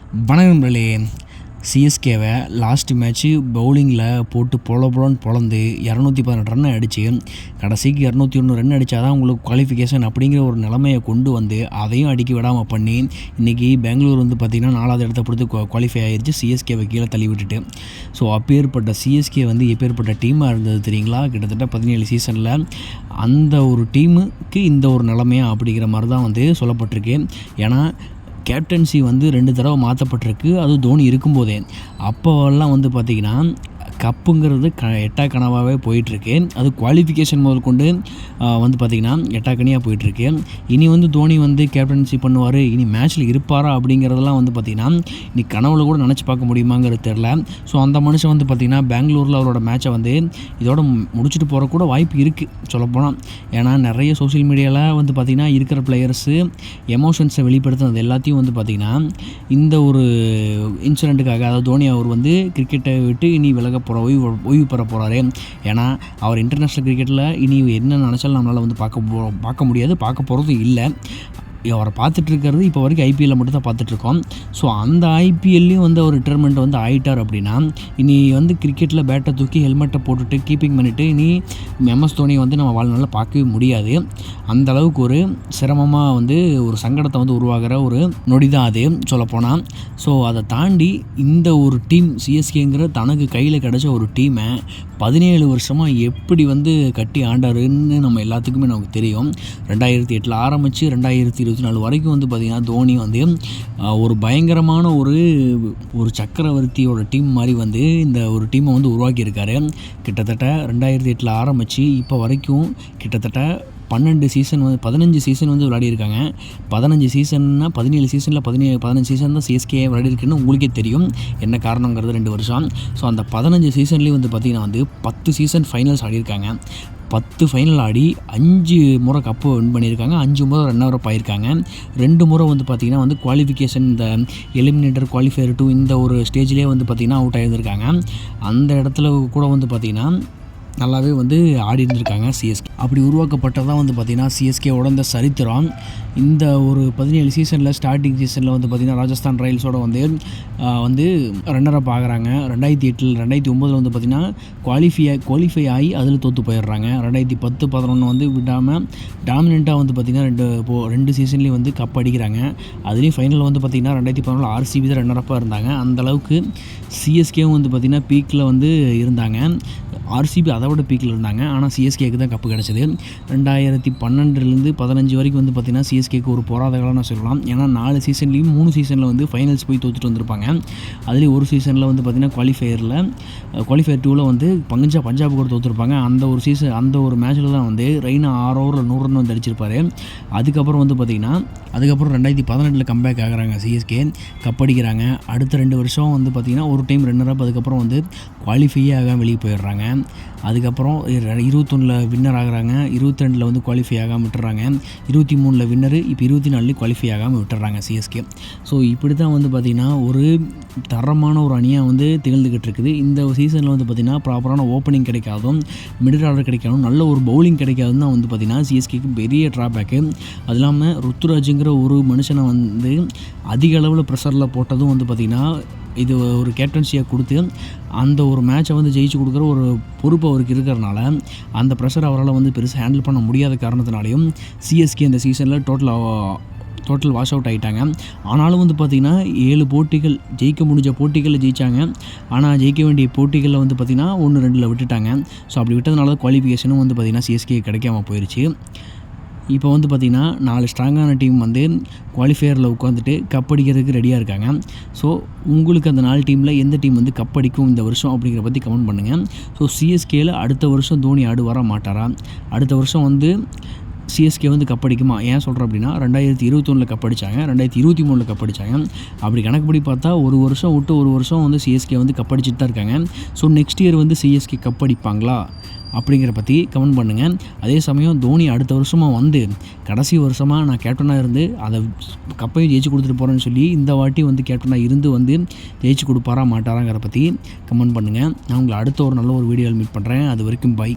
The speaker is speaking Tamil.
வணக்கம் நண்பர்களே. சிஎஸ்கேவை லாஸ்ட் மேட்ச்சு பவுலிங்கில் போட்டு பொலன்னு பொழந்து 218 ரன் அடித்து கடைசிக்கு 201 ரன் அடித்தா தான் உங்களுக்கு குவாலிஃபிகேஷன் அப்படிங்கிற ஒரு நிலைமையை கொண்டு வந்து அதையும் அடிக்க விடாமல் பண்ணி இன்றைக்கி பெங்களூர் வந்து பார்த்திங்கன்னா 4வது இடத்த பொறுத்து குவாலிஃபை ஆகிடுச்சு சிஎஸ்கேவை கீழே தள்ளி விட்டுட்டு. ஸோ அப்பேற்பட்ட சிஎஸ்கே வந்து எப்பேற்பட்ட டீமாக இருந்தது தெரியுங்களா? கிட்டத்தட்ட 17 சீசனில் அந்த ஒரு டீமுக்கு இந்த ஒரு நிலைமையா அப்படிங்கிற மாதிரி தான் வந்து சொல்லப்பட்டிருக்கு. ஏன்னா கேப்டன்சி வந்து 2 தடவை மாற்றப்பட்டிருக்கு, அது தோனி இருக்கும்போதே. அப்போவெல்லாம் வந்து பார்த்திங்கன்னா கப்புங்கிறது எட்டா கனவாகவே போயிட்டுருக்கு. அது குவாலிஃபிகேஷன் முதல் கொண்டு வந்து பார்த்திங்கன்னா எட்டாக்கனியாக போயிட்டுருக்கு. இனி வந்து தோனி வந்து கேப்டன்சி பண்ணுவார், இனி மேட்ச்சில் இருப்பாரா அப்படிங்கிறதெல்லாம் வந்து பார்த்திங்கன்னா இனி கனவுல கூட நினச்சி பார்க்க முடியுமாங்கிறது தெரில. ஸோ அந்த மனுஷன் வந்து பார்த்திங்கன்னா பெங்களூரில் அவரோட மேட்சை வந்து இதோட முடிச்சுட்டு போகிற கூட வாய்ப்பு இருக்குது சொல்லப்போனால். ஏன்னா நிறைய சோஷியல் மீடியாவில் வந்து பார்த்திங்கன்னா இருக்கிற பிளேயர்ஸு எமோஷன்ஸை வெளிப்படுத்துனது எல்லாத்தையும் வந்து பார்த்திங்கன்னா இந்த ஒரு இன்சிடெண்ட்டுக்காக, அதாவது தோனி அவர் வந்து கிரிக்கெட்டை விட்டு இனி விலக ஓய்வு பெற போகிறாரு. ஏன்னா அவர் இன்டர்நேஷ்னல் கிரிக்கெட்டில் இனி என்ன நினச்சாலும் நம்மளால் வந்து பார்க்க முடியாது, பார்க்க போகிறதும் இல்லை. அவரை பார்த்துட்ருக்கிறது இப்போ வரைக்கும் ஐபிஎல்லில் மட்டும் தான் பார்த்துட்ருக்கோம். ஸோ அந்த ஐபிஎல்லையும் வந்து அவர் ரிட்டைர்மெண்ட் வந்து ஆகிட்டார் அப்படின்னா இனி வந்து கிரிக்கெட்டில் பேட்டை தூக்கி ஹெல்மெட்டை போட்டுட்டு கீப்பிங் பண்ணிவிட்டு இனி எம்எஸ் தோனியை வந்து நம்ம வாழ்நாளில் பார்க்கவே முடியாது. அந்த அளவுக்கு ஒரு சிரமமாக வந்து ஒரு சங்கடத்தை வந்து உருவாகிற ஒரு நொடி தான் அது சொல்லப்போனால். ஸோ அதை தாண்டி இந்த ஒரு டீம் சிஎஸ்கேங்கிற தனக்கு கையில் கிடச்ச ஒரு டீமை 17 வருஷமாக எப்படி வந்து கட்டி ஆண்டாருன்னு நம்ம எல்லாத்துக்குமே நமக்கு தெரியும். 2008 ஆரம்பித்து 2024 வரைக்கும் வந்து பார்த்திங்கன்னா தோனி வந்து ஒரு பயங்கரமான ஒரு சக்கரவர்த்தியோட டீம் மாதிரி வந்து இந்த ஒரு டீமை வந்து உருவாக்கியிருக்காரு. கிட்டத்தட்ட 2008 ஆரம்பித்து இப்போ வரைக்கும் கிட்டத்தட்ட 15 சீசன் வந்து விளையாடிருக்காங்க. 15 சீசன்னா 17 சீசனில் 15 சீசன் தான் சிஎஸ்கே விளையாடிருக்குன்னு உங்களுக்கே தெரியும். என்ன காரணங்கிறது 2 வருஷம். ஸோ அந்த 15 சீசன்லேயும் வந்து பார்த்திங்கன்னா வந்து 10 சீசன் ஃபைனல்ஸ் ஆடிருக்காங்க. 10 ஃபைனல் ஆடி 5 முறை கப்பு வின் பண்ணியிருக்காங்க, 5 முறை ரன்னர் அப் ஆகியிருக்காங்க. 2 முறை வந்து பார்த்திங்கன்னா வந்து குவாலிஃபிகேஷன் இந்த எலிமினேட்டர் குவாலிஃபயர் 2 இந்த ஒரு ஸ்டேஜ்லேயே வந்து பார்த்திங்கன்னா அவுட் ஆகியிருந்திருக்காங்க. அந்த இடத்துல கூட வந்து பார்த்திங்கன்னா நல்லாவே வந்து ஆடி இருந்திருக்காங்க சிஎஸ்கே. அப்படி உருவாக்கப்பட்டதான் வந்து பார்த்திங்கன்னா சிஎஸ்கேவோட இந்த சரித்திரம். இந்த ஒரு 17 சீசனில் ஸ்டார்டிங் சீசனில் வந்து பார்த்திங்கன்னா ராஜஸ்தான் ராயல்ஸோட வந்து ரன்னர்-அப் ஆகிறாங்க. 2008 2009 வந்து பார்த்திங்கன்னா குவாலிஃபை ஆகி அதில் தோற்று போயிடுறாங்க. 2010-11 வந்து விடாமல் டாமினண்ட்டாக வந்து பார்த்திங்கன்னா 2 சீசன்லேயும் வந்து கப் அடிக்கிறாங்க. அதுலேயும் ஃபைனல் வந்து பார்த்திங்கன்னா 2014 ஆர்சிபி தான் ரன்னர்-அப்பாக இருந்தாங்க. அந்தளவுக்கு சிஎஸ்கேவும் வந்து பார்த்திங்கன்னா பீக்கில் வந்து இருந்தாங்க. ஆர்சிபி அதை விட பீக்கில் இருந்தாங்க. ஆனால் சிஎஸ்கேக்கு தான் கப்பு கிடச்சிது. 2012 15 வரைக்கும் வந்து பார்த்திங்கன்னா சிஎஸ்கேக்கு ஒரு போராத காலம்னு சொல்லலாம். ஏன்னா 4 சீசன்லேயும் 3 சீசனில் வந்து ஃபைனல்ஸ் போய் தோற்றுட்டு வந்திருப்பாங்க. அதுலேயும் ஒரு சீசனில் வந்து பார்த்திங்கன்னா குவாலிஃபயர் 2ல் வந்து பஞ்சாப் கூட தோற்றுருப்பாங்க. அந்த ஒரு மேட்ச்சில் தான் வந்து ரெய்னா 6 ஓவரில் 100 ரன் வந்து அடிச்சிருப்பார். அதுக்கப்புறம் வந்து பார்த்திங்கன்னா 2018 கம்பேக் ஆகிறாங்க சிஎஸ்கே, கப் அடிக்கிறாங்க. அடுத்த 2 வருஷம் வந்து பார்த்திங்கன்னா ஒரு டைம் ரன்னர்-அப், அதுக்கப்புறம் வந்து குவாலிஃபையே ஆகாமல் வெளியே போயிடுறாங்க. அதுக்கப்புறம் 21 வின்னர் ஆகிறாங்க, 22 வந்து குவாலிஃபை ஆகாமல் விட்டுறாங்க, 23 வின்னர், இப்போ 24 குவாலிஃபை ஆகாமல் விட்டுறாங்க சிஎஸ்கே. ஸோ இப்படி தான் வந்து பார்த்திங்கன்னா ஒரு தரமான ஒரு அணியாக வந்து திகழ்ந்துக்கிட்டு இருக்குது. இந்த சீசனில் வந்து பார்த்திங்கன்னா ப்ராப்பரான ஓப்பனிங் கிடைக்காதும், மிடில் ஆர்டர் கிடைக்காதும், நல்ல ஒரு பவுலிங் கிடைக்காதுன்னு தான் வந்து பார்த்திங்கன்னா சிஎஸ்கேக்கு பெரிய ட்ராபேக்கு. அது இல்லாமல் ருத்துராஜுங்கிற ஒரு மனுஷனை வந்து அதிக அளவில் ப்ரெஷரில் போட்டதும் வந்து பார்த்திங்கன்னா இது ஒரு கேப்டன்சியாக கொடுத்து அந்த ஒரு மேட்சை வந்து ஜெயிச்சு கொடுக்குற ஒரு பொறுப்பு அவருக்கு இருக்கிறனால அந்த ப்ரெஷர் அவரால் வந்து பெருசாக ஹேண்டில் பண்ண முடியாத காரணத்தினாலையும் சிஎஸ்கே இந்த சீசனில் டோட்டல் வாஷ் அவுட் ஆகிட்டாங்க. ஆனாலும் வந்து பார்த்திங்கன்னா 7 போட்டிகள் ஜெயிக்க முடிஞ்ச போட்டிகளில் ஜெயித்தாங்க. ஆனால் ஜெயிக்க வேண்டிய போட்டிகளில் வந்து பார்த்திங்கன்னா 1-2 விட்டுட்டாங்க. ஸோ அப்படி விட்டதுனால குவாலிஃபிகேஷனும் வந்து பார்த்திங்கன்னா சிஎஸ்கே கிடைக்காம போயிடுச்சு. இப்போ வந்து பார்த்திங்கன்னா 4 ஸ்ட்ராங்கான டீம் வந்து குவாலிஃபயரில் உட்காந்துட்டு கப் அடிக்கிறதுக்கு ரெடியாக இருக்காங்க. ஸோ உங்களுக்கு அந்த 4 டீமில் எந்த டீம் வந்து கப் அடிக்கும் இந்த வருஷம் அப்படிங்கிற பற்றி கமெண்ட் பண்ணுங்கள். ஸோ சிஎஸ்கேயில் அடுத்த வருஷம் தோனி ஆடுவாரா மாட்டாரா? அடுத்த வருஷம் வந்து சிஎஸ்கே வந்து கப் அடிக்குமா? ஏன் சொல்கிறேன் அப்படின்னா 2021 கப் அடித்தாங்க, 2023 கப் அடித்தாங்க. அப்படி கணக்குப்படி பார்த்தா ஒரு வருஷம் விட்டு ஒரு வருஷம் வந்து சிஎஸ்கே வந்து கப் அடிச்சுட்டு தான் இருக்காங்க. ஸோ நெக்ஸ்ட் இயர் வந்து சிஎஸ்கே கப் அடிப்பாங்களா அப்படிங்கிற பற்றி கமெண்ட் பண்ணுங்கள். அதே சமயம் தோனி அடுத்த வருஷமாக வந்து கடைசி வருஷமாக நான் கேப்டனாக இருந்து அதை கப்பையும் ஜெயிச்சு கொடுத்துட்டு போகிறேன்னு சொல்லி இந்த வாட்டி வந்து கேப்டனாக இருந்து வந்து ஜெயிச்சு கொடுப்பாரா மாட்டாராங்கிற பற்றி கமெண்ட் பண்ணுங்கள். நான் உங்களை அடுத்த ஒரு நல்ல ஒரு வீடியோவில் மீட் பண்ணுறேன். அது வரைக்கும் பை.